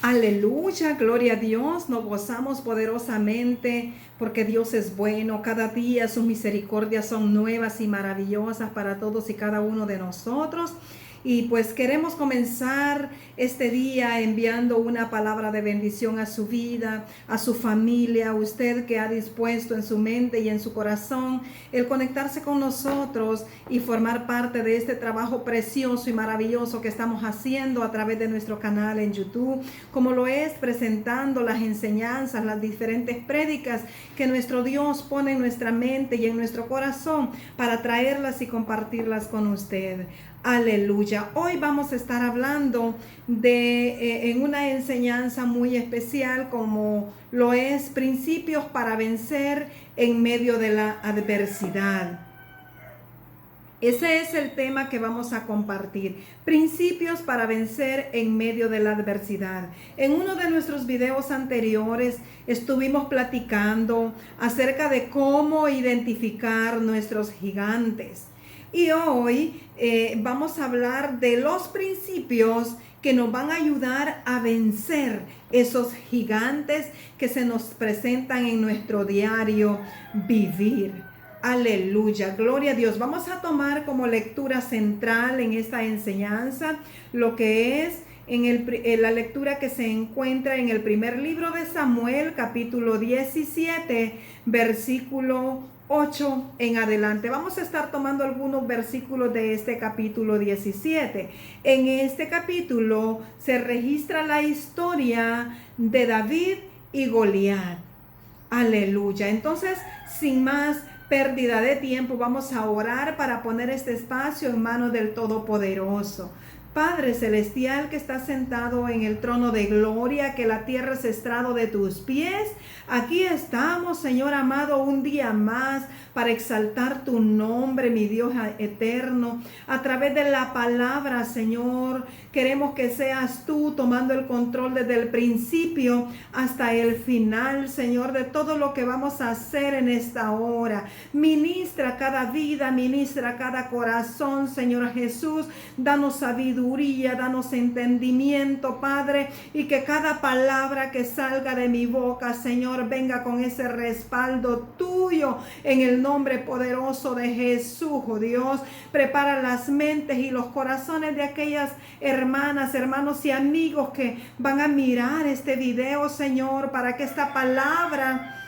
Aleluya, gloria a Dios, nos gozamos poderosamente porque Dios es bueno. Cada día sus misericordias son nuevas y maravillosas para todos y cada uno de nosotros. Y pues queremos comenzar este día enviando una palabra de bendición a su vida, a su familia, a usted que ha dispuesto en su mente y en su corazón el conectarse con nosotros y formar parte de este trabajo precioso y maravilloso que estamos haciendo a través de nuestro canal en YouTube, como lo es presentando las enseñanzas, las diferentes prédicas que nuestro Dios pone en nuestra mente y en nuestro corazón para traerlas y compartirlas con usted. Aleluya. Hoy vamos a estar hablando en una enseñanza muy especial como lo es principios para vencer en medio de la adversidad. Ese es el tema que vamos a compartir. Principios para vencer en medio de la adversidad. En uno de nuestros videos anteriores estuvimos platicando acerca de cómo identificar nuestros gigantes. Y hoy vamos a hablar de los principios que nos van a ayudar a vencer esos gigantes que se nos presentan en nuestro diario vivir. Aleluya, gloria a Dios. Vamos a tomar como lectura central en esta enseñanza lo que es en la lectura que se encuentra en el primer libro de Samuel, capítulo 17, versículo 8 en adelante. Vamos a estar tomando algunos versículos de este capítulo 17. En este capítulo se registra la historia de David y Goliat. Aleluya. Entonces, sin más pérdida de tiempo, vamos a orar para poner este espacio en manos del Todopoderoso. Padre celestial que estás sentado en el trono de gloria, que la tierra es estrado de tus pies, aquí estamos, Señor amado, un día más para exaltar tu nombre, mi Dios eterno, a través de la palabra, Señor. Queremos que seas tú tomando el control desde el principio hasta el final, Señor, de todo lo que vamos a hacer en esta hora. Ministra cada vida, ministra cada corazón, Señor Jesús. Danos sabiduría, danos entendimiento, Padre, y que cada palabra que salga de mi boca, Señor, venga con ese respaldo tuyo en el nombre poderoso de Jesús, oh Dios. Prepara las mentes y los corazones de aquellas hermanas, hermanos y amigos que van a mirar este video, Señor, para que esta palabra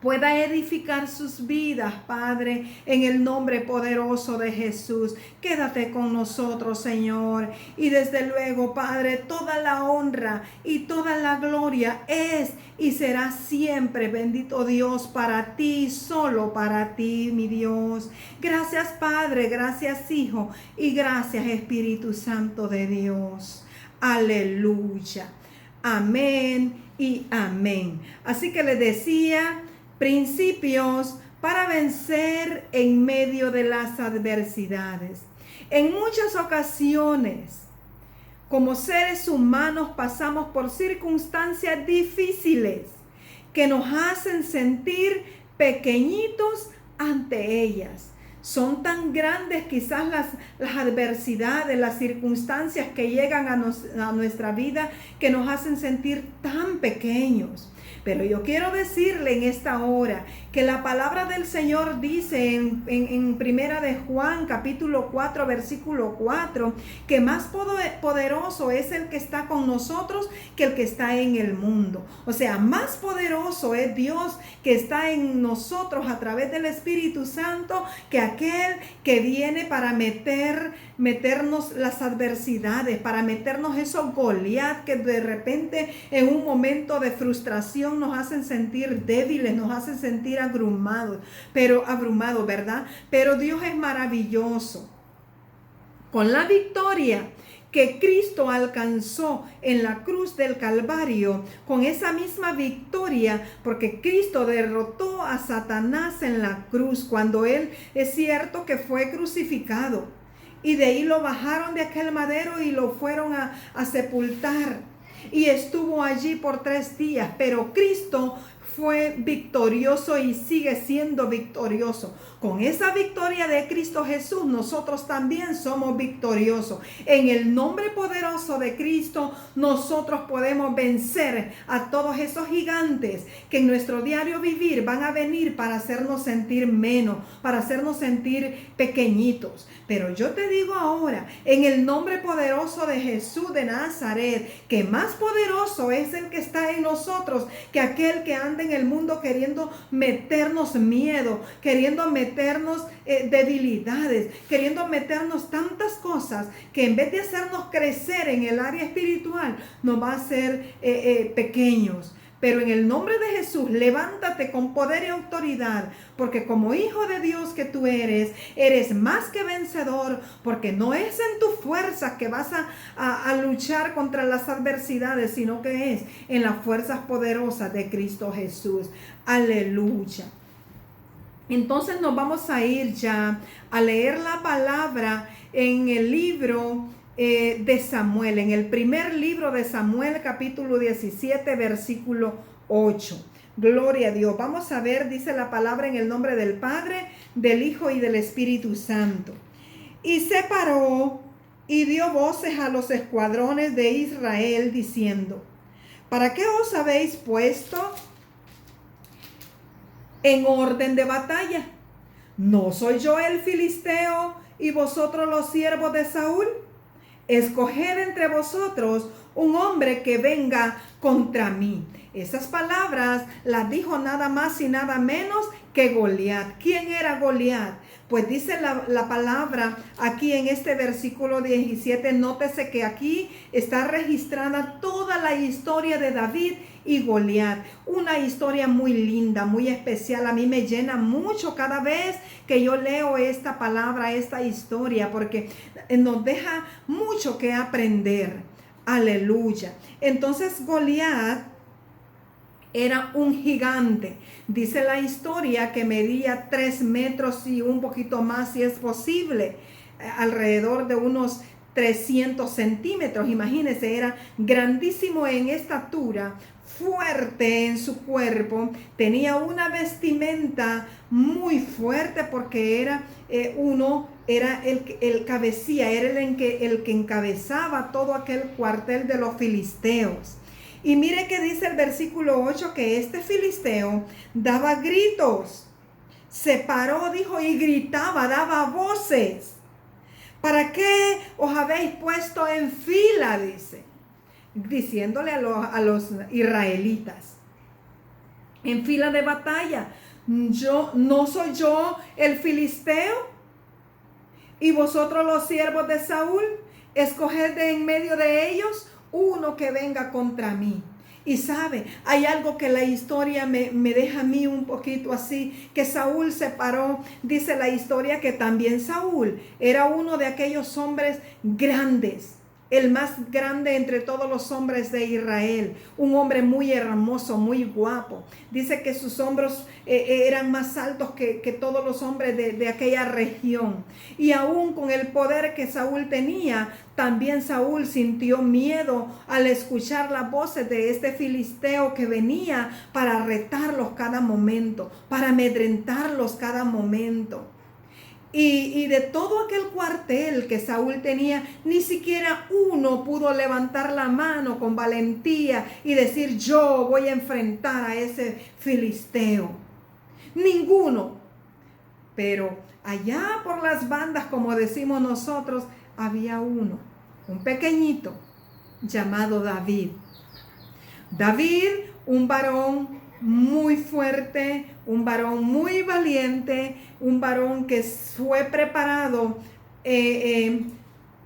pueda edificar sus vidas, Padre, en el nombre poderoso de Jesús. Quédate con nosotros, Señor. Y desde luego, Padre, toda la honra y toda la gloria es y será siempre, bendito Dios, para ti, solo para ti, mi Dios. Gracias, Padre, gracias, Hijo, y gracias, Espíritu Santo de Dios. Aleluya. Amén y amén. Así que les decía, principios para vencer en medio de las adversidades. En muchas ocasiones, como seres humanos, pasamos por circunstancias difíciles que nos hacen sentir pequeñitos ante ellas. Son tan grandes quizás las adversidades, las circunstancias que llegan a nuestra vida que nos hacen sentir tan pequeños. Pero yo quiero decirle en esta hora que la palabra del Señor dice en Primera de Juan, capítulo 4, versículo 4, que más poderoso es el que está con nosotros que el que está en el mundo. O sea, más poderoso es Dios que está en nosotros a través del Espíritu Santo que aquel que viene para meternos las adversidades, para meternos esos Goliat que de repente en un momento de frustración nos hacen sentir débiles, nos hacen sentir abrumados, ¿verdad? Pero Dios es maravilloso. Con la victoria que Cristo alcanzó en la cruz del Calvario, con esa misma victoria, porque Cristo derrotó a Satanás en la cruz cuando Él, es cierto que fue crucificado, y de ahí lo bajaron de aquel madero y lo fueron a sepultar, y estuvo allí por 3 días, pero Cristo fue victorioso y sigue siendo victorioso. Con esa victoria de Cristo Jesús, nosotros también somos victoriosos. En el nombre poderoso de Cristo, nosotros podemos vencer a todos esos gigantes que en nuestro diario vivir van a venir para hacernos sentir menos, para hacernos sentir pequeñitos. Pero yo te digo ahora, en el nombre poderoso de Jesús de Nazaret, que más poderoso es el que está en nosotros que aquel que anda en el mundo queriendo meternos miedo, queriendo meternos debilidades, queriendo meternos tantas cosas que en vez de hacernos crecer en el área espiritual, nos va a hacer pequeños. Pero en el nombre de Jesús, levántate con poder y autoridad, porque como hijo de Dios que tú eres más que vencedor, porque no es en tu fuerza que vas a luchar contra las adversidades, sino que es en las fuerzas poderosas de Cristo Jesús. Aleluya. Entonces nos vamos a ir ya a leer la palabra en el libro de Samuel, en el primer libro de Samuel, capítulo 17, versículo 8. Gloria a Dios. Vamos a ver, dice la palabra en el nombre del Padre, del Hijo y del Espíritu Santo. Y se paró y dio voces a los escuadrones de Israel diciendo: ¿para qué os habéis puesto en orden de batalla? ¿No soy yo el filisteo y vosotros los siervos de Saúl? Escoged entre vosotros un hombre que venga contra mí. Esas palabras las dijo nada más y nada menos que Goliat. ¿Quién era Goliat? Pues dice la palabra aquí en este versículo 17, nótese que aquí está registrada toda la historia de David y Goliat. Una historia muy linda, muy especial. A mí me llena mucho cada vez que yo leo esta palabra, esta historia, porque nos deja mucho que aprender. Aleluya. Entonces Goliat era un gigante. Dice la historia que medía 3 metros y un poquito más, si es posible, alrededor de unos 300 centímetros. Imagínense, era grandísimo en estatura, fuerte en su cuerpo, tenía una vestimenta muy fuerte porque era el cabecilla, era el que encabezaba todo aquel cuartel de los filisteos. Y mire que dice el versículo 8 que este filisteo daba gritos, se paró, dijo, y gritaba, daba voces. ¿Para qué os habéis puesto en fila? Dice, diciéndole a los israelitas, en fila de batalla. ¿No soy yo el filisteo y vosotros los siervos de Saúl? Escoged de en medio de ellos uno que venga contra mí. Y sabe, hay algo que la historia me deja a mí un poquito así, que Saúl se paró. Dice la historia que también Saúl era uno de aquellos hombres grandes, el más grande entre todos los hombres de Israel, un hombre muy hermoso, muy guapo. Dice que sus hombros eran más altos que todos los hombres de aquella región. Y aún con el poder que Saúl tenía, también Saúl sintió miedo al escuchar las voces de este filisteo que venía para retarlos cada momento, para amedrentarlos cada momento. Y de todo aquel cuartel que Saúl tenía, ni siquiera uno pudo levantar la mano con valentía y decir: yo voy a enfrentar a ese filisteo. Ninguno. Pero allá por las bandas, como decimos nosotros, había uno, un pequeñito, llamado David. David, un varón muy fuerte, un varón muy valiente, un varón que fue preparado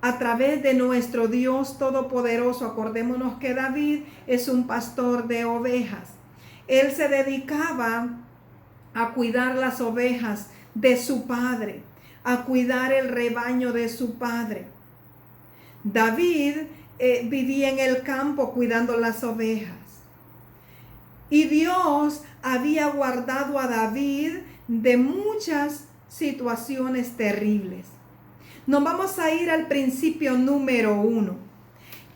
a través de nuestro Dios Todopoderoso. Acordémonos que David es un pastor de ovejas. Él se dedicaba a cuidar las ovejas de su padre, a cuidar el rebaño de su padre. David vivía en el campo cuidando las ovejas. Y Dios había guardado a David de muchas situaciones terribles. Nos vamos a ir al principio número 1.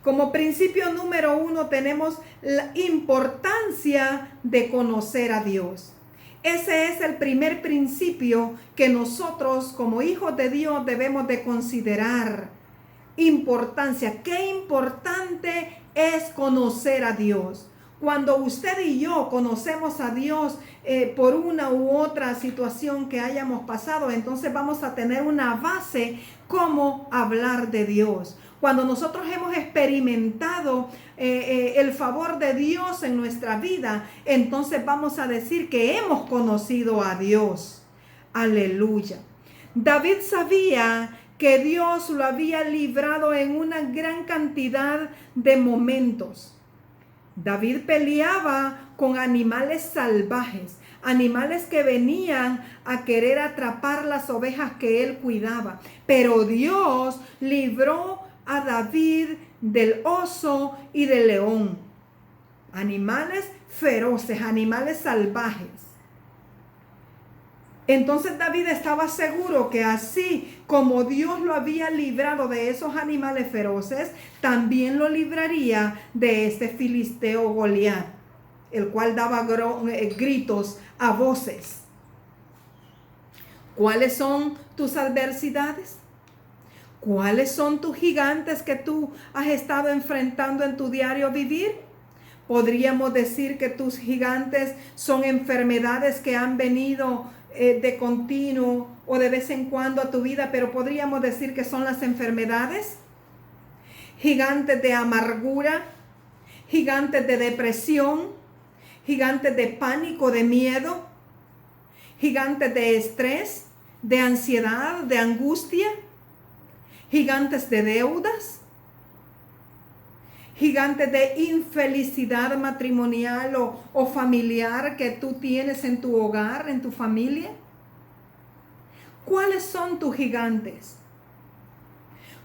Como principio número 1 tenemos la importancia de conocer a Dios. Ese es el primer principio que nosotros como hijos de Dios debemos de considerar. Importancia. Qué importante es conocer a Dios. Cuando usted y yo conocemos a Dios por una u otra situación que hayamos pasado, entonces vamos a tener una base cómo hablar de Dios. Cuando nosotros hemos experimentado el favor de Dios en nuestra vida, entonces vamos a decir que hemos conocido a Dios. Aleluya. David sabía que Dios lo había librado en una gran cantidad de momentos. David peleaba con animales salvajes, animales que venían a querer atrapar las ovejas que él cuidaba. Pero Dios libró a David del oso y del león. Animales feroces, animales salvajes. Entonces David estaba seguro que así como Dios lo había librado de esos animales feroces, también lo libraría de este filisteo Goliat, el cual daba gritos a voces. ¿Cuáles son tus adversidades? ¿Cuáles son tus gigantes que tú has estado enfrentando en tu diario vivir? Podríamos decir que tus gigantes son enfermedades que han venido de continuo o de vez en cuando a tu vida, pero podríamos decir que son las enfermedades. Gigantes de amargura, gigantes de depresión, gigantes de pánico, de miedo, gigantes de estrés, de ansiedad, de angustia, gigantes de deudas, gigantes de infelicidad matrimonial o familiar que tú tienes en tu hogar, en tu familia. ¿Cuáles son tus gigantes?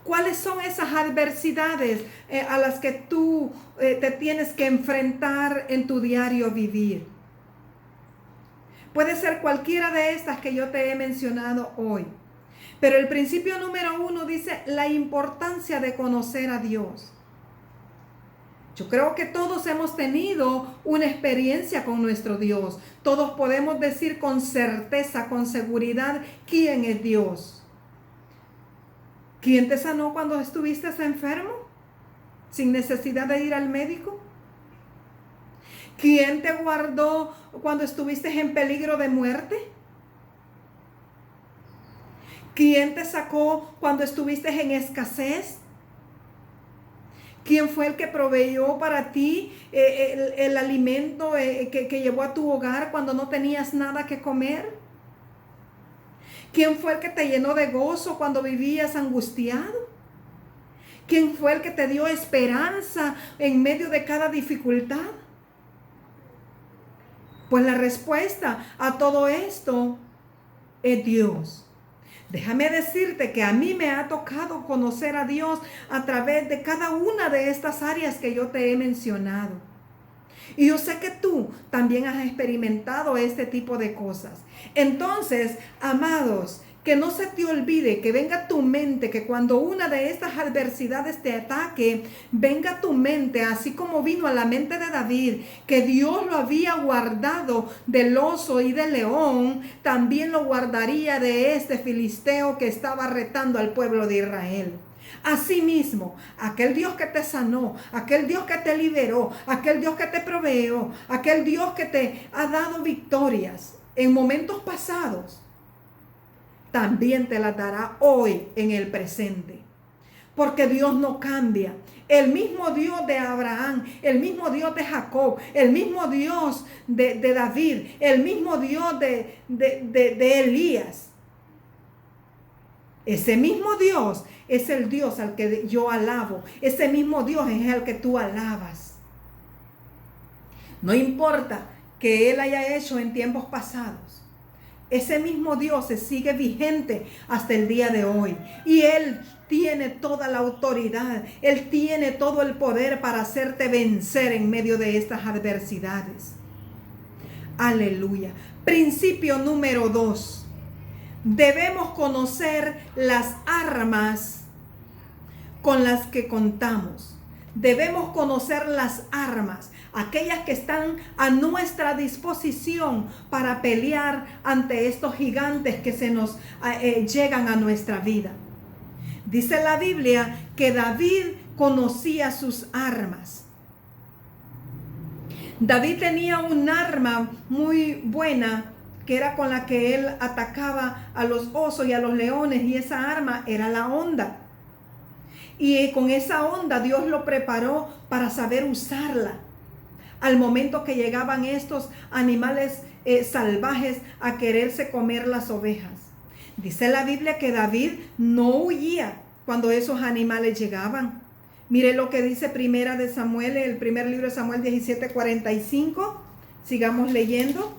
¿Cuáles son esas adversidades a las que tú te tienes que enfrentar en tu diario vivir? Puede ser cualquiera de estas que yo te he mencionado hoy. Pero el principio número 1 dice la importancia de conocer a Dios. Yo creo que todos hemos tenido una experiencia con nuestro Dios. Todos podemos decir con certeza, con seguridad, quién es Dios. ¿Quién te sanó cuando estuviste enfermo? Sin necesidad de ir al médico. ¿Quién te guardó cuando estuviste en peligro de muerte? ¿Quién te sacó cuando estuviste en escasez? ¿Quién fue el que proveyó para ti el alimento que llevó a tu hogar cuando no tenías nada que comer? ¿Quién fue el que te llenó de gozo cuando vivías angustiado? ¿Quién fue el que te dio esperanza en medio de cada dificultad? Pues la respuesta a todo esto es Dios. Déjame decirte que a mí me ha tocado conocer a Dios a través de cada una de estas áreas que yo te he mencionado. Y yo sé que tú también has experimentado este tipo de cosas. Entonces, amados, que no se te olvide, que venga a tu mente, que cuando una de estas adversidades te ataque, venga a tu mente, así como vino a la mente de David, que Dios lo había guardado del oso y del león, también lo guardaría de este filisteo que estaba retando al pueblo de Israel. Asimismo, aquel Dios que te sanó, aquel Dios que te liberó, aquel Dios que te proveó, aquel Dios que te ha dado victorias en momentos pasados, también te las dará hoy en el presente. Porque Dios no cambia. El mismo Dios de Abraham, el mismo Dios de Jacob, el mismo Dios de David, el mismo Dios de Elías. Ese mismo Dios es el Dios al que yo alabo. Ese mismo Dios es el que tú alabas. No importa que Él haya hecho en tiempos pasados. Ese mismo Dios se sigue vigente hasta el día de hoy. Y Él tiene toda la autoridad. Él tiene todo el poder para hacerte vencer en medio de estas adversidades. Aleluya. Principio número 2. Debemos conocer las armas con las que contamos. debemos conocer las armas, aquellas que están a nuestra disposición para pelear ante estos gigantes que se nos llegan a nuestra vida. Dice la Biblia que David conocía sus armas. David tenía un arma muy buena que era con la que él atacaba a los osos y a los leones, y esa arma era la honda. Y con esa honda Dios lo preparó para saber usarla al momento que llegaban estos animales salvajes a quererse comer las ovejas. Dice la Biblia que David no huía cuando esos animales llegaban. Mire lo que dice Primera de Samuel, el primer libro de Samuel 17:45. Sigamos leyendo.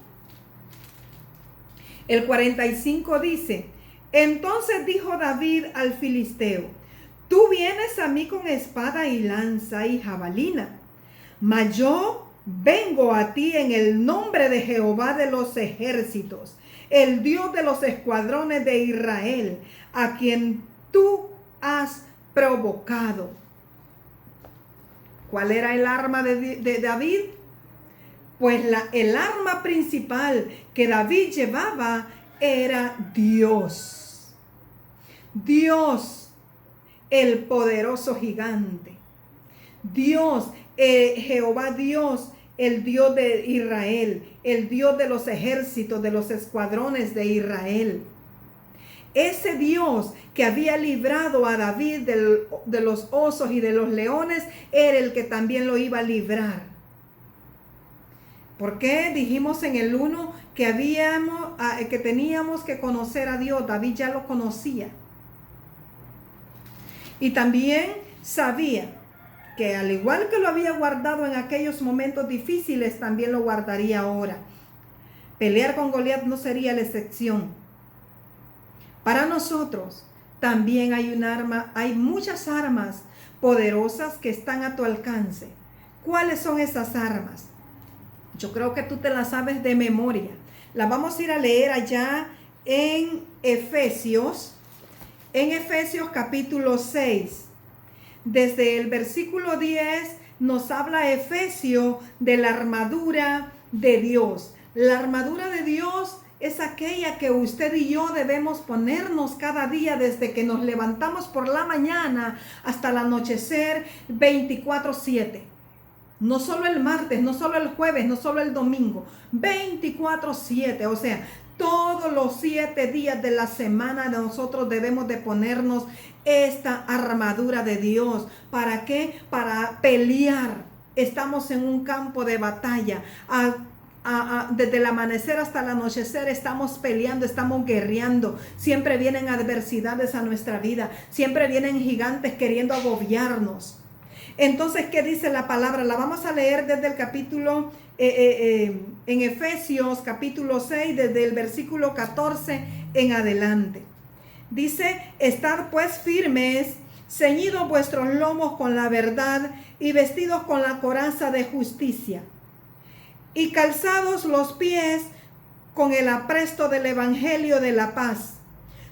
El 45 dice: entonces dijo David al filisteo: tú vienes a mí con espada y lanza y jabalina, mas yo vengo a ti en el nombre de Jehová de los ejércitos, el Dios de los escuadrones de Israel, a quien tú has provocado. ¿Cuál era el arma de David? Pues el arma principal que David llevaba era Dios. Dios, el poderoso gigante. Dios, Jehová Dios, el Dios de Israel, el Dios de los ejércitos, de los escuadrones de Israel. Ese Dios que había librado a David de los osos y de los leones, era el que también lo iba a librar. ¿Por qué? Dijimos en el 1 que teníamos que conocer a Dios. David ya lo conocía. Y también sabía que al igual que lo había guardado en aquellos momentos difíciles, también lo guardaría ahora. Pelear con Goliat no sería la excepción. Para nosotros también hay muchas armas poderosas que están a tu alcance. ¿Cuáles son esas armas? Yo creo que tú te las sabes de memoria. Las vamos a ir a leer allá en Efesios. En Efesios capítulo 6. Desde el versículo 10 nos habla Efesio de la armadura de Dios. La armadura de Dios es aquella que usted y yo debemos ponernos cada día desde que nos levantamos por la mañana hasta el anochecer 24/7. No solo el martes, no solo el jueves, no solo el domingo, 24/7. O sea, todos los 7 días de la semana nosotros debemos de ponernos esta armadura de Dios. ¿Para qué? Para pelear. Estamos en un campo de batalla. Desde el amanecer hasta el anochecer estamos peleando, estamos guerreando. Siempre vienen adversidades a nuestra vida. Siempre vienen gigantes queriendo agobiarnos. Entonces, ¿qué dice la palabra? La vamos a leer desde el capítulo, en Efesios capítulo 6, desde el versículo 14 en adelante. Dice: estad pues firmes, ceñidos vuestros lomos con la verdad y vestidos con la coraza de justicia, y calzados los pies con el apresto del evangelio de la paz.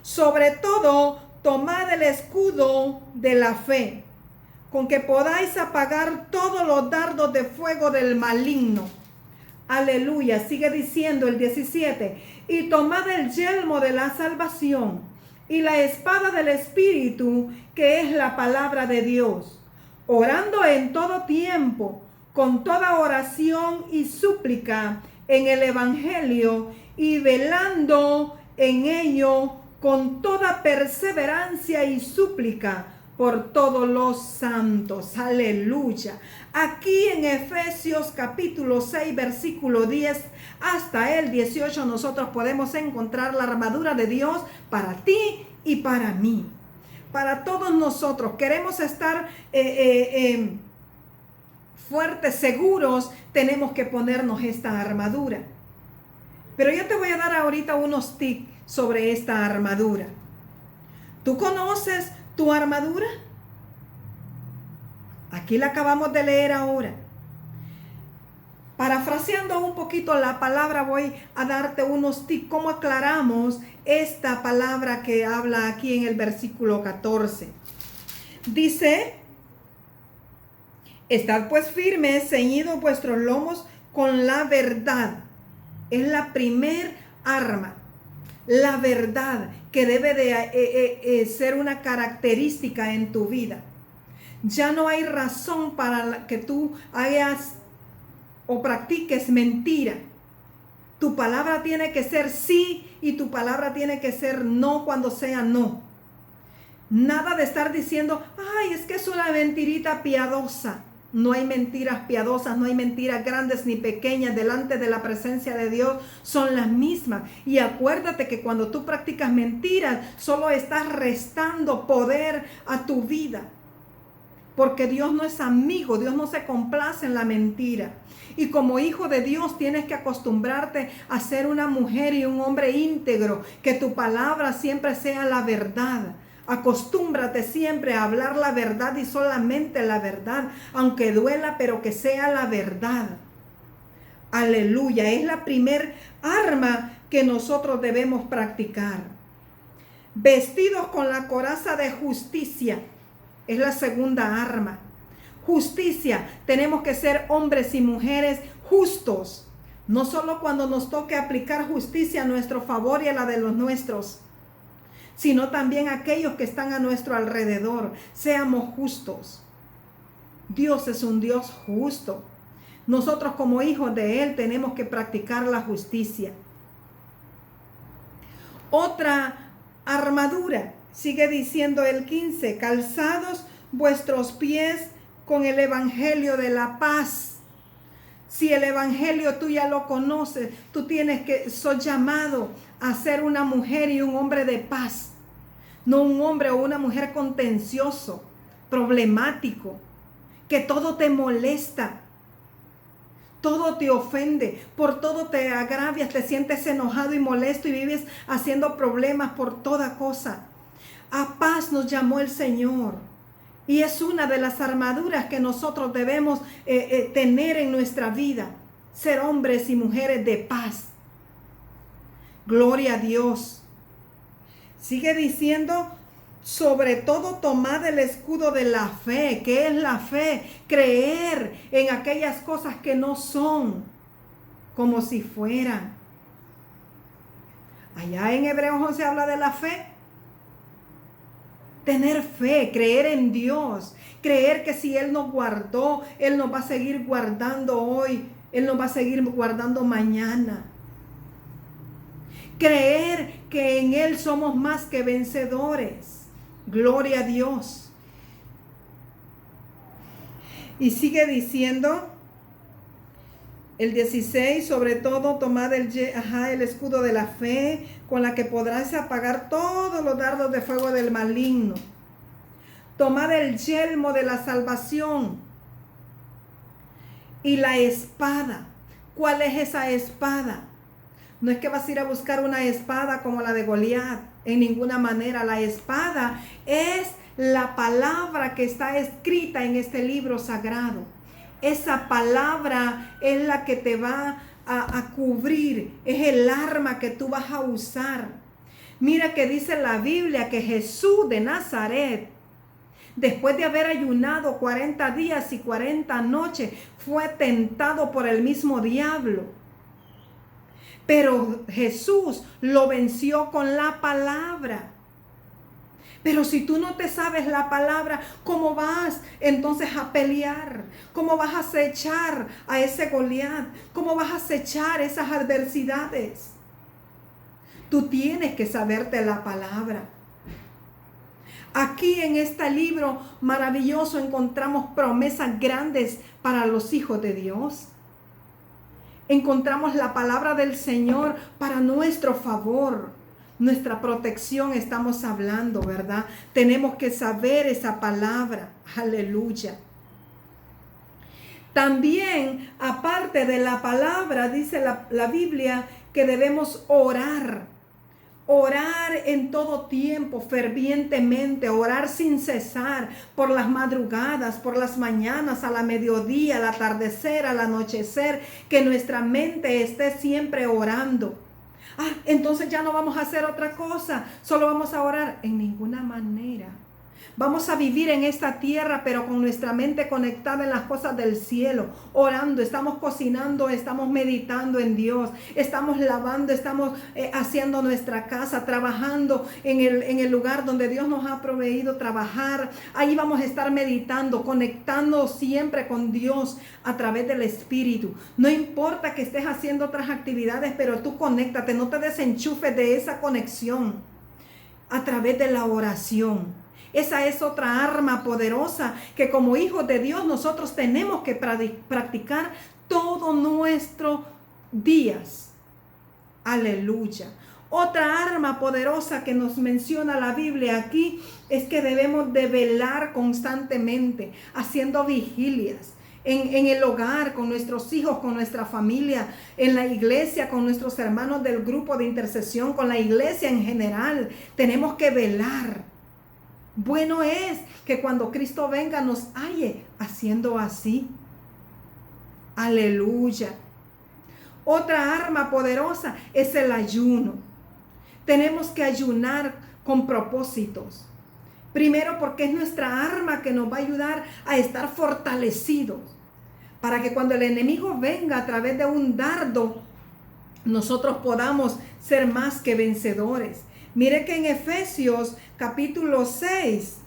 Sobre todo, tomad el escudo de la fe, con que podáis apagar todos los dardos de fuego del maligno. Aleluya. Sigue diciendo el 17. Y tomad el yelmo de la salvación y la espada del Espíritu, que es la palabra de Dios, orando en todo tiempo, con toda oración y súplica en el evangelio, y velando en ello con toda perseverancia y súplica por todos los santos. Aleluya. Aquí en Efesios capítulo 6, versículo 10 hasta el 18, nosotros podemos encontrar la armadura de Dios para ti y para mí. Para todos nosotros. Queremos estar fuertes, seguros, tenemos que ponernos esta armadura. Pero yo te voy a dar ahorita unos tips sobre esta armadura. ¿Tú conoces tu armadura? Aquí la acabamos de leer ahora. Parafraseando un poquito la palabra, voy a darte unos tips. ¿Cómo aclaramos esta palabra que habla aquí en el versículo 14? Dice: Estad pues firmes, ceñidos vuestros lomos con la verdad. Es la primer arma. La verdad que debe de ser una característica en tu vida. Ya no hay razón para que tú hagas o practiques mentira. Tu palabra tiene que ser sí y tu palabra tiene que ser no cuando sea no. Nada de estar diciendo, ay, es que es una mentirita piadosa. No hay mentiras piadosas, no hay mentiras grandes ni pequeñas delante de la presencia de Dios, son las mismas. Y acuérdate que cuando tú practicas mentiras, solo estás restando poder a tu vida. Porque Dios no es amigo, Dios no se complace en la mentira. Y como hijo de Dios tienes que acostumbrarte a ser una mujer y un hombre íntegro, que tu palabra siempre sea la verdad. Acostúmbrate siempre a hablar la verdad y solamente la verdad, aunque duela, pero que sea la verdad. Aleluya, es la primer arma que nosotros debemos practicar. Vestidos con la coraza de justicia, es la segunda arma. Justicia, tenemos que ser hombres y mujeres justos, no solo cuando nos toque aplicar justicia a nuestro favor y a la de los nuestros, sino también aquellos que están a nuestro alrededor. Seamos justos. Dios es un Dios justo. Nosotros como hijos de Él tenemos que practicar la justicia. Otra armadura, sigue diciendo el 15, calzados vuestros pies con el evangelio de la paz. Si el evangelio tú ya lo conoces, tú sos llamado a ser una mujer y un hombre de paz. No un hombre o una mujer contencioso, problemático, que todo te molesta, todo te ofende, por todo te agravias, te sientes enojado y molesto y vives haciendo problemas por toda cosa. A paz nos llamó el Señor. Y es una de las armaduras que nosotros debemos tener en nuestra vida. Ser hombres y mujeres de paz. Gloria a Dios. Sigue diciendo, sobre todo tomad el escudo de la fe. ¿Qué es la fe? Creer en aquellas cosas que no son, como si fueran. Allá en Hebreos 11 habla de la fe. Tener fe, creer en Dios, creer que si Él nos guardó, Él nos va a seguir guardando hoy, Él nos va a seguir guardando mañana. Creer que en Él somos más que vencedores. Gloria a Dios. Y sigue diciendo el 16, sobre todo tomad el escudo de la fe, con la que podrás apagar todos los dardos de fuego del maligno. Tomad el yelmo de la salvación y la espada. ¿Cuál es esa espada? No es que vas a ir a buscar una espada como la de Goliat, en ninguna manera. La espada es la palabra que está escrita en este libro sagrado. Esa palabra es la que te va a cubrir, es el arma que tú vas a usar. Mira que dice la Biblia que Jesús de Nazaret, después de haber ayunado 40 días y 40 noches, fue tentado por el mismo diablo. Pero Jesús lo venció con la palabra. Pero si tú no te sabes la palabra, ¿cómo vas entonces a pelear? ¿Cómo vas a acechar a ese Goliat? ¿Cómo vas a acechar esas adversidades? Tú tienes que saberte la palabra. Aquí en este libro maravilloso encontramos promesas grandes para los hijos de Dios. Encontramos la palabra del Señor para nuestro favor. Nuestra protección estamos hablando, ¿verdad? Tenemos que saber esa palabra. Aleluya. También, aparte de la palabra, dice la Biblia que debemos orar. Orar en todo tiempo, fervientemente, orar sin cesar, por las madrugadas, por las mañanas, a la mediodía, al atardecer, al anochecer, que nuestra mente esté siempre orando. Entonces ya no vamos a hacer otra cosa, solo vamos a orar. En ninguna manera. Vamos a vivir en esta tierra, pero con nuestra mente conectada en las cosas del cielo, orando, estamos cocinando, estamos meditando en Dios, estamos lavando, estamos haciendo nuestra casa, trabajando en el lugar donde Dios nos ha proveído trabajar. Ahí vamos a estar meditando, conectando siempre con Dios a través del Espíritu. No importa que estés haciendo otras actividades, pero tú conéctate, no te desenchufes de esa conexión a través de la oración. Esa es otra arma poderosa que como hijos de Dios nosotros tenemos que practicar todos nuestros días. Aleluya. Otra arma poderosa que nos menciona la Biblia aquí es que debemos de velar constantemente, haciendo vigilias. En el hogar, con nuestros hijos, con nuestra familia, en la iglesia, con nuestros hermanos del grupo de intercesión, con la iglesia en general. Tenemos que velar. Bueno es que cuando Cristo venga nos halle haciendo así. Aleluya. Otra arma poderosa es el ayuno. Tenemos que ayunar con propósitos. Primero porque es nuestra arma que nos va a ayudar a estar fortalecidos. Para que cuando el enemigo venga a través de un dardo, nosotros podamos ser más que vencedores. Mire que en Efesios capítulo 6,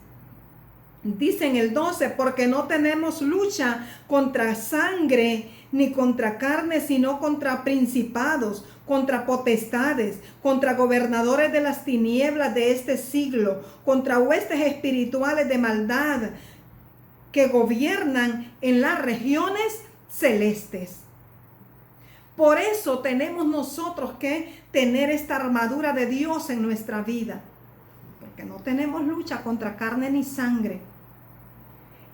dice en el 12, porque no tenemos lucha contra sangre ni contra carne, sino contra principados, contra potestades, contra gobernadores de las tinieblas de este siglo, contra huestes espirituales de maldad que gobiernan en las regiones celestes. Por eso tenemos nosotros que tener esta armadura de Dios en nuestra vida. Porque no tenemos lucha contra carne ni sangre.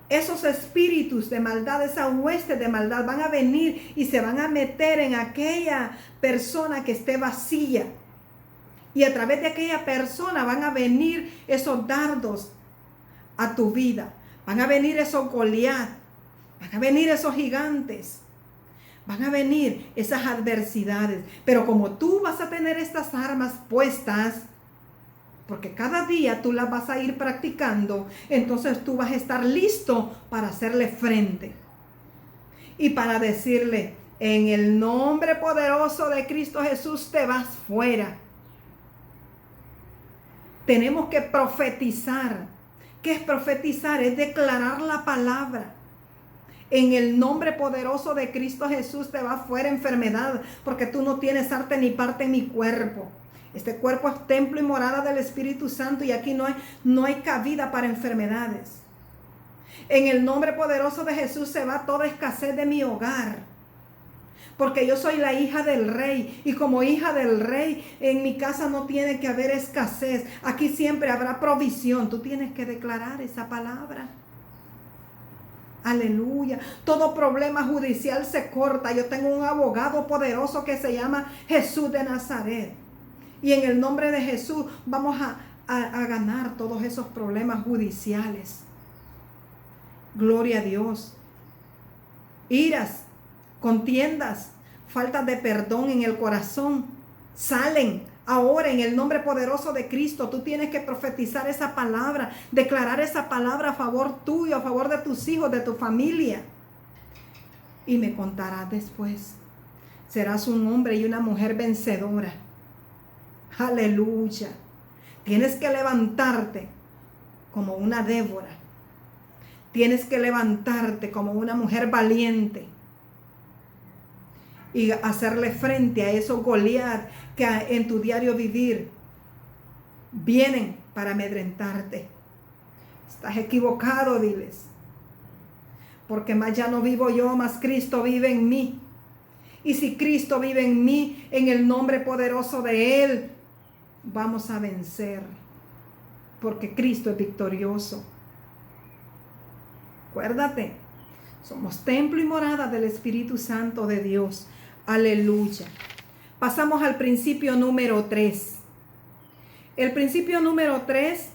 Esos espíritus de maldad, esas huestes de maldad van a venir y se van a meter en aquella persona que esté vacía. Y a través de aquella persona van a venir esos dardos a tu vida. Van a venir esos Goliat. Van a venir esos gigantes. Van a venir esas adversidades. Pero como tú vas a tener estas armas puestas, porque cada día tú las vas a ir practicando, entonces tú vas a estar listo para hacerle frente. Y para decirle, en el nombre poderoso de Cristo Jesús te vas fuera. Tenemos que profetizar. ¿Qué es profetizar? Es declarar la palabra. En el nombre poderoso de Cristo Jesús te va fuera enfermedad, porque tú no tienes arte ni parte en mi cuerpo. Este cuerpo es templo y morada del Espíritu Santo y aquí no hay cabida para enfermedades. En el nombre poderoso de Jesús se va toda escasez de mi hogar, porque yo soy la hija del rey y como hija del rey en mi casa no tiene que haber escasez. Aquí siempre habrá provisión. Tú tienes que declarar esa palabra. Aleluya. Todo problema judicial se corta. Yo tengo un abogado poderoso que se llama Jesús de Nazaret. Y en el nombre de Jesús vamos a ganar todos esos problemas judiciales. Gloria a Dios. Iras, contiendas, falta de perdón en el corazón salen ahora en el nombre poderoso de Cristo. Tú tienes que profetizar esa palabra, declarar esa palabra a favor tuyo, a favor de tus hijos, de tu familia. Y me contarás después. Serás un hombre y una mujer vencedora. Aleluya. Tienes que levantarte como una Débora. Tienes que levantarte como una mujer valiente y hacerle frente a esos Goliat que en tu diario vivir vienen para amedrentarte. Estás equivocado, diles. Porque más ya no vivo yo, más Cristo vive en mí. Y si Cristo vive en mí, en el nombre poderoso de Él, vamos a vencer. Porque Cristo es victorioso. Acuérdate, somos templo y morada del Espíritu Santo de Dios. Aleluya. Pasamos al principio número 3. El principio número 3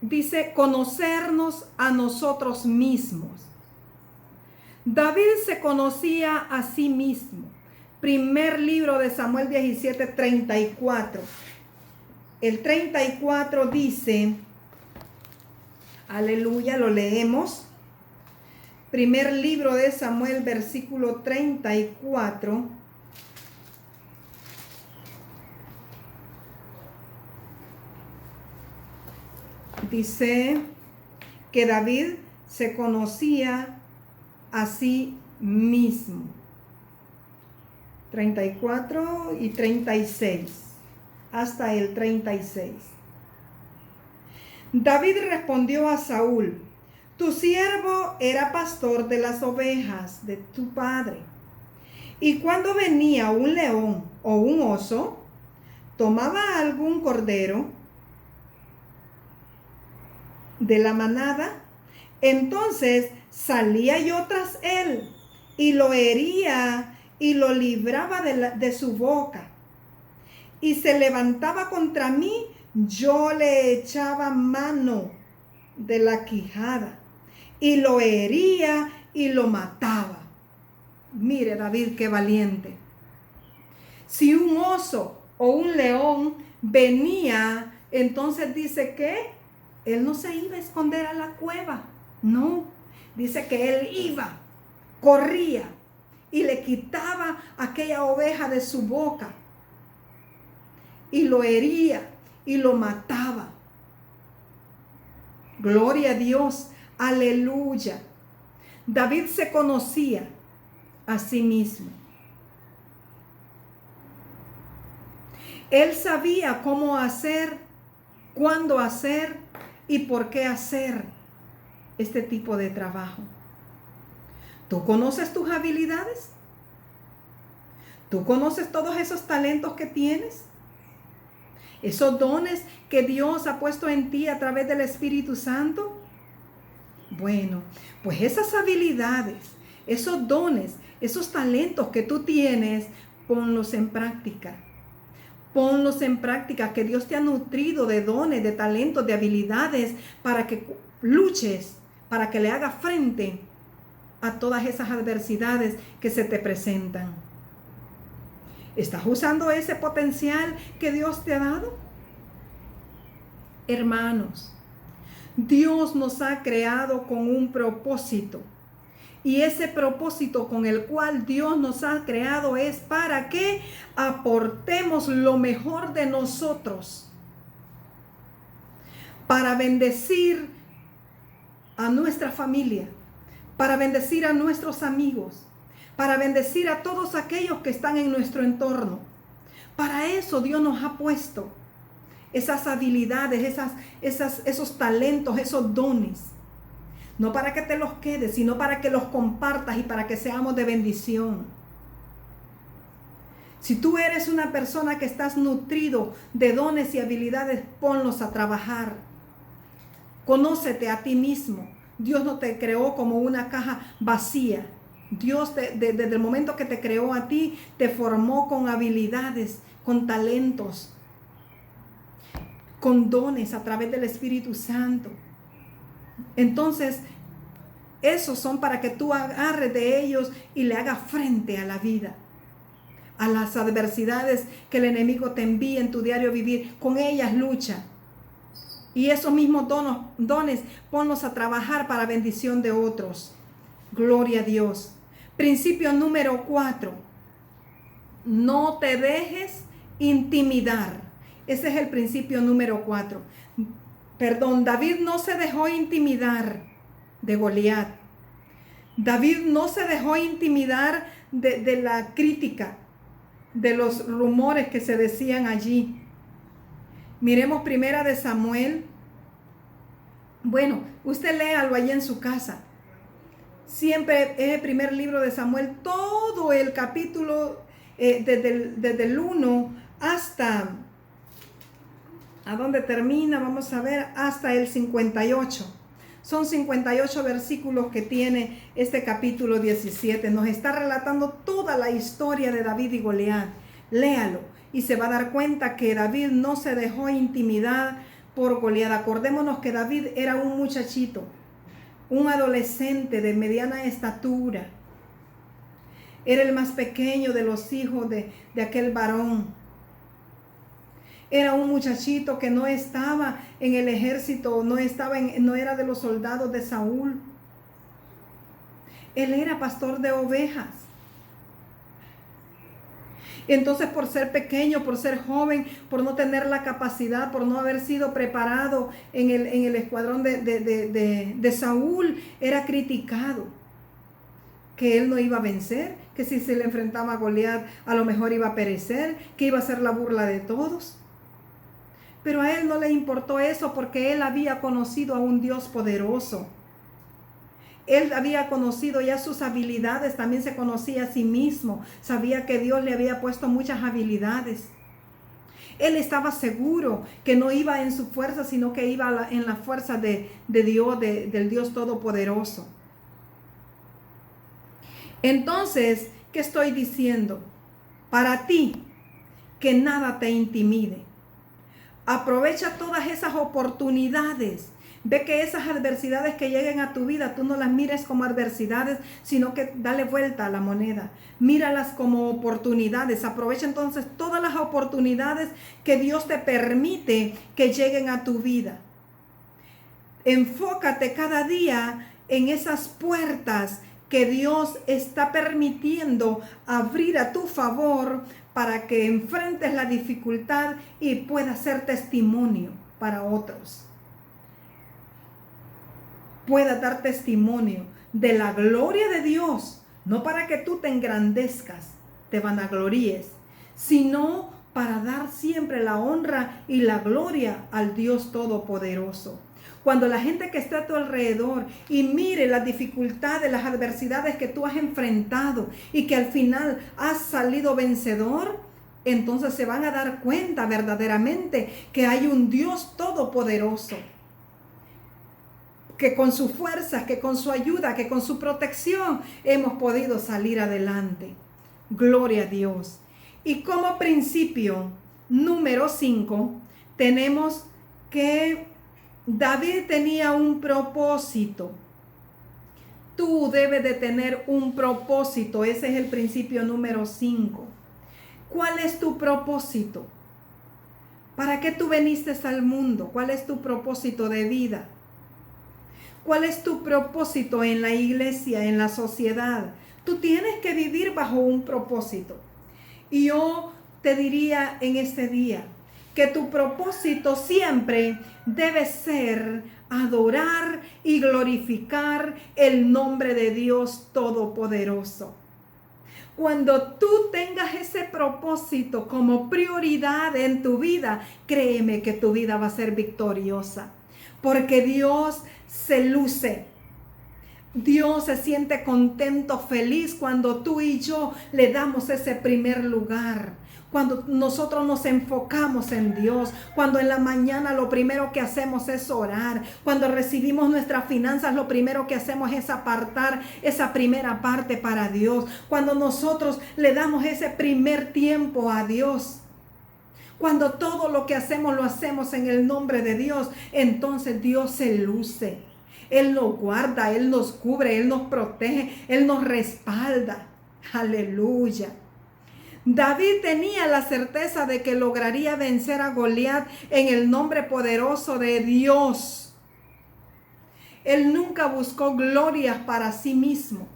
dice conocernos a nosotros mismos. David se conocía a sí mismo. Primer libro de Samuel 17, 34. El 34 dice, Aleluya, lo leemos. Primer libro de Samuel, versículo 34. Dice que David se conocía a sí mismo. 34 y 36, hasta el 36. David respondió a Saúl: tu siervo era pastor de las ovejas de tu padre. Y cuando venía un león o un oso, tomaba algún cordero de la manada, entonces salía yo tras él y lo hería y lo libraba de su boca. Y se levantaba contra mí, yo le echaba mano de la quijada y lo hería y lo mataba. Mire, David, qué valiente. Si un oso o un león venía, entonces dice que él no se iba a esconder a la cueva. No, dice que él iba, corría y le quitaba aquella oveja de su boca y lo hería y lo mataba. Gloria a Dios, aleluya. David se conocía a sí mismo. Él sabía cómo hacer, cuándo hacer y por qué hacer este tipo de trabajo. ¿Tú conoces tus habilidades? ¿Tú conoces todos esos talentos que tienes? Esos dones que Dios ha puesto en ti a través del Espíritu Santo. Bueno, pues esas habilidades, esos dones, esos talentos que tú tienes, ponlos en práctica. Ponlos en práctica, que Dios te ha nutrido de dones, de talentos, de habilidades para que luches, para que le hagas frente a todas esas adversidades que se te presentan. ¿Estás usando ese potencial que Dios te ha dado? Hermanos, Dios nos ha creado con un propósito. Y ese propósito con el cual Dios nos ha creado es para que aportemos lo mejor de nosotros, para bendecir a nuestra familia, para bendecir a nuestros amigos, para bendecir a todos aquellos que están en nuestro entorno. Para eso Dios nos ha puesto esas habilidades, esos talentos, esos dones. No para que te los quedes, sino para que los compartas y para que seamos de bendición. Si tú eres una persona que estás nutrido de dones y habilidades, ponlos a trabajar. Conócete a ti mismo. Dios no te creó como una caja vacía. Dios desde el momento que te creó a ti, te formó con habilidades, con talentos, con dones a través del Espíritu Santo. Entonces, esos son para que tú agarres de ellos y le hagas frente a la vida, a las adversidades que el enemigo te envía en tu diario vivir. Con ellas lucha. Y esos mismos dones, ponlos a trabajar para bendición de otros. Gloria a Dios. Principio número 4. No te dejes intimidar. Ese es el principio número 4. David no se dejó intimidar de Goliat. David no se dejó intimidar de la crítica, de los rumores que se decían allí. Miremos primera de Samuel. Bueno, usted léalo allí en su casa. Siempre es el primer libro de Samuel, todo el capítulo, desde el 1 hasta, ¿a dónde termina? Vamos a ver, hasta el 58. Son 58 versículos que tiene este capítulo 17. Nos está relatando toda la historia de David y Goliat. Léalo y se va a dar cuenta que David no se dejó intimidar por Goliat. Acordémonos que David era un muchachito, un adolescente de mediana estatura. Era el más pequeño de los hijos de aquel varón. Era un muchachito que no estaba en el ejército, no era de los soldados de Saúl. Él era pastor de ovejas. Entonces, por ser pequeño, por ser joven, por no tener la capacidad, por no haber sido preparado en el escuadrón de Saúl, era criticado. Que él no iba a vencer, que si se le enfrentaba a Goliat, a lo mejor iba a perecer, que iba a ser la burla de todos. Pero a él no le importó eso, porque él había conocido a un Dios poderoso. Él había conocido ya sus habilidades, también se conocía a sí mismo. Sabía que Dios le había puesto muchas habilidades. Él estaba seguro que no iba en su fuerza, sino que iba en la fuerza de Dios, del Dios Todopoderoso. Entonces, ¿qué estoy diciendo? Para ti, que nada te intimide. Aprovecha todas esas oportunidades. Ve que esas adversidades que lleguen a tu vida, tú no las mires como adversidades, sino que dale vuelta a la moneda. Míralas como oportunidades. Aprovecha entonces todas las oportunidades que Dios te permite que lleguen a tu vida. Enfócate cada día en esas puertas que Dios está permitiendo abrir a tu favor para que enfrentes la dificultad y puedas ser testimonio para otros. Pueda dar testimonio de la gloria de Dios, no para que tú te engrandezcas, te vanaglories, sino para dar siempre la honra y la gloria al Dios Todopoderoso. Cuando la gente que está a tu alrededor y mire las dificultades, las adversidades que tú has enfrentado y que al final has salido vencedor, entonces se van a dar cuenta verdaderamente que hay un Dios todopoderoso, que con su fuerza, que con su ayuda, que con su protección hemos podido salir adelante. Gloria a Dios. Y como principio número 5, tenemos que David tenía un propósito. Tú debes de tener un propósito. Ese es el principio número 5. ¿Cuál es tu propósito? ¿Para qué tú viniste al mundo? ¿Cuál es tu propósito de vida? ¿Cuál es tu propósito en la iglesia, en la sociedad? Tú tienes que vivir bajo un propósito. Y yo te diría en este día que tu propósito siempre debe ser adorar y glorificar el nombre de Dios Todopoderoso. Cuando tú tengas ese propósito como prioridad en tu vida, créeme que tu vida va a ser victoriosa. Porque Dios se luce. Dios se siente contento, feliz cuando tú y yo le damos ese primer lugar. Cuando nosotros nos enfocamos en Dios, cuando en la mañana lo primero que hacemos es orar, cuando recibimos nuestras finanzas lo primero que hacemos es apartar esa primera parte para Dios, cuando nosotros le damos ese primer tiempo a Dios, cuando todo lo que hacemos lo hacemos en el nombre de Dios, entonces Dios se luce. Él nos guarda, Él nos cubre, Él nos protege, Él nos respalda. Aleluya. David tenía la certeza de que lograría vencer a Goliat en el nombre poderoso de Dios. Él nunca buscó glorias para sí mismo.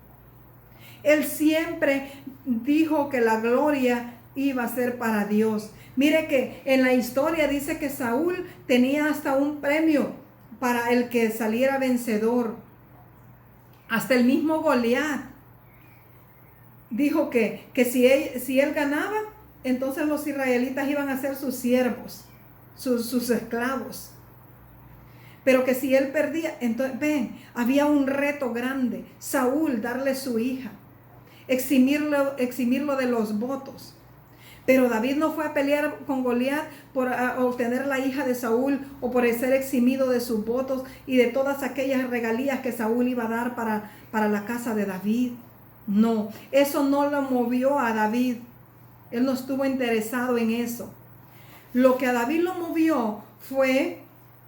Él siempre dijo que la gloria iba a ser para Dios. Mire que en la historia dice que Saúl tenía hasta un premio para el que saliera vencedor. Hasta el mismo Goliat dijo que si él ganaba, entonces los israelitas iban a ser sus siervos, sus esclavos. Pero que si él perdía, entonces había un reto grande. Saúl darle su hija, eximirlo de los votos. Pero David no fue a pelear con Goliat por obtener la hija de Saúl o por ser eximido de sus votos y de todas aquellas regalías que Saúl iba a dar para la casa de David. No, eso no lo movió a David. Él no estuvo interesado en eso. Lo que a David lo movió fue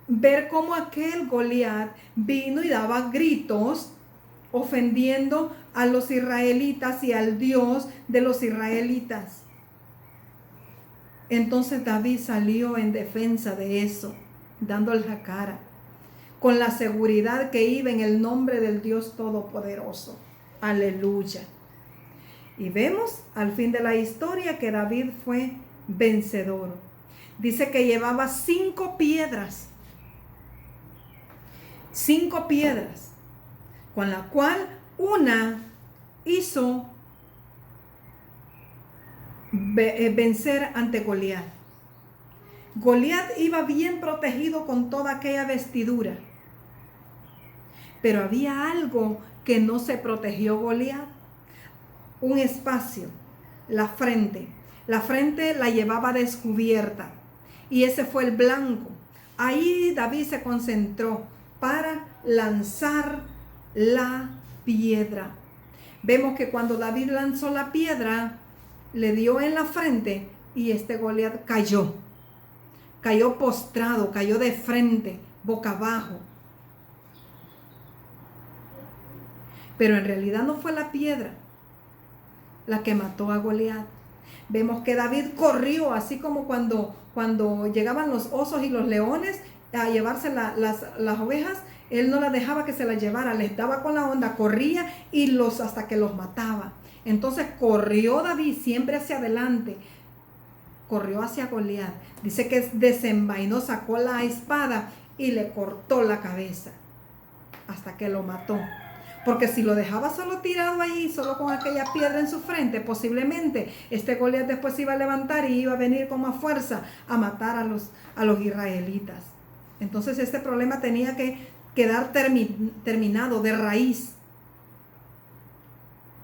ver cómo aquel Goliat vino y daba gritos ofendiendo a los israelitas y al Dios de los israelitas. Entonces David salió en defensa de eso, dándole la cara, con la seguridad que iba en el nombre del Dios Todopoderoso. Aleluya. Y vemos al fin de la historia que David fue vencedor. Dice que llevaba 5 piedras. 5 piedras, con la cual una hizo vencer ante Goliat. Goliat iba bien protegido con toda aquella vestidura, pero había algo que no se protegió Goliat. Un espacio, la frente. La frente la llevaba descubierta y ese fue el blanco. Ahí David se concentró para lanzar la piedra. Vemos que cuando David lanzó la piedra, le dio en la frente y este Goliat cayó. Cayó postrado, cayó de frente, boca abajo. Pero en realidad no fue la piedra la que mató a Goliat. Vemos que David corrió, así como cuando llegaban los osos y los leones a llevarse las ovejas, él no las dejaba que se las llevara, les daba con la onda, corría y hasta que los mataba. Entonces corrió David siempre hacia adelante, corrió hacia Goliat. Dice que desenvainó, sacó la espada y le cortó la cabeza hasta que lo mató. Porque si lo dejaba solo tirado ahí, solo con aquella piedra en su frente, posiblemente este Goliat después se iba a levantar y iba a venir con más fuerza a matar a los israelitas. Entonces este problema tenía que quedar terminado de raíz.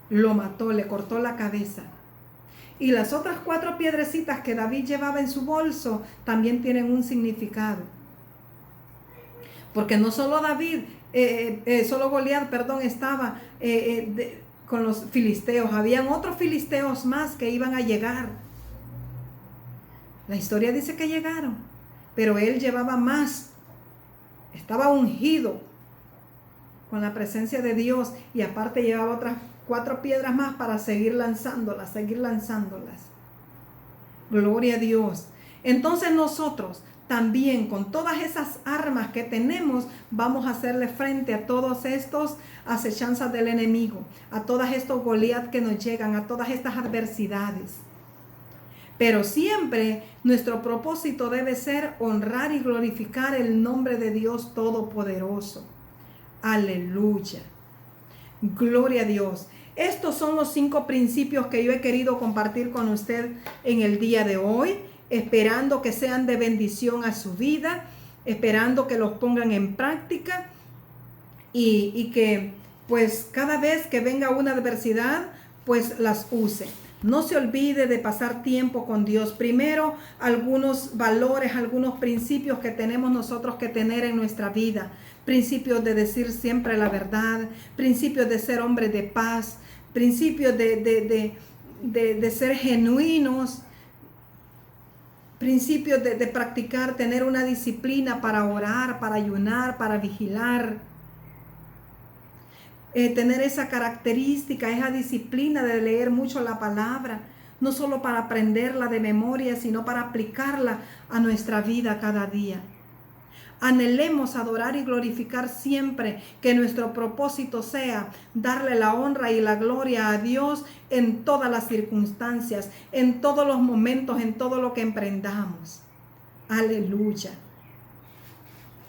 Lo mató, le cortó la cabeza. Y las otras 4 piedrecitas que David llevaba en su bolso también tienen un significado. Porque no solo David, solo Goliat, estaba con los filisteos. Habían otros filisteos más que iban a llegar. La historia dice que llegaron, pero él llevaba más. Estaba ungido con la presencia de Dios y aparte llevaba otras 4 piedras más para seguir lanzándolas. Gloria a Dios. Entonces nosotros también con todas esas armas que tenemos vamos a hacerle frente a todos estos acechanzas del enemigo, a todos estos Goliat que nos llegan, a todas estas adversidades. Pero siempre nuestro propósito debe ser honrar y glorificar el nombre de Dios Todopoderoso. Aleluya. Gloria a Dios. Estos son los 5 principios que yo he querido compartir con usted en el día de hoy, esperando que sean de bendición a su vida, esperando que los pongan en práctica y que pues cada vez que venga una adversidad, pues las use. No se olvide de pasar tiempo con Dios. Primero, algunos valores, algunos principios que tenemos nosotros que tener en nuestra vida. Principios de decir siempre la verdad, principios de ser hombres de paz, principios de ser genuinos, principios de practicar, tener una disciplina para orar, para ayunar, para vigilar. Tener esa característica, esa disciplina de leer mucho la palabra, no solo para aprenderla de memoria, sino para aplicarla a nuestra vida cada día. Anhelemos adorar y glorificar siempre, que nuestro propósito sea darle la honra y la gloria a Dios en todas las circunstancias, en todos los momentos, en todo lo que emprendamos. Aleluya.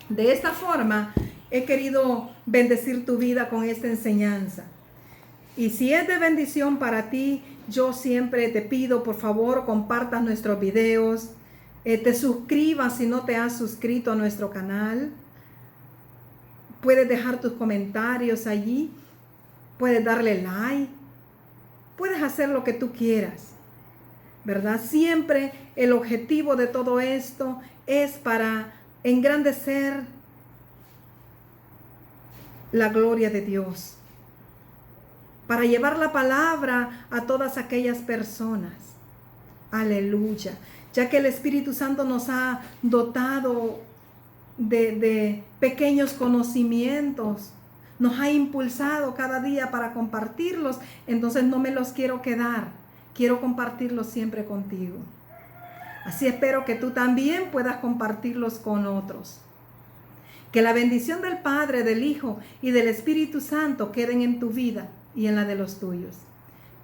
De esta forma he querido bendecir tu vida con esta enseñanza. Y si es de bendición para ti, yo siempre te pido, por favor, compartas nuestros videos, te suscribas si no te has suscrito a nuestro canal. Puedes dejar tus comentarios allí, puedes darle like, puedes hacer lo que tú quieras, ¿verdad? Siempre el objetivo de todo esto es para engrandecer la gloria de Dios, para llevar la palabra a todas aquellas personas. Aleluya. Ya que el Espíritu Santo nos ha dotado de pequeños conocimientos, nos ha impulsado cada día para compartirlos, entonces no me los quiero quedar, quiero compartirlos siempre contigo. Así espero que tú también puedas compartirlos con otros. Que la bendición del Padre, del Hijo y del Espíritu Santo queden en tu vida y en la de los tuyos.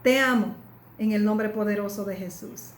Te amo en el nombre poderoso de Jesús.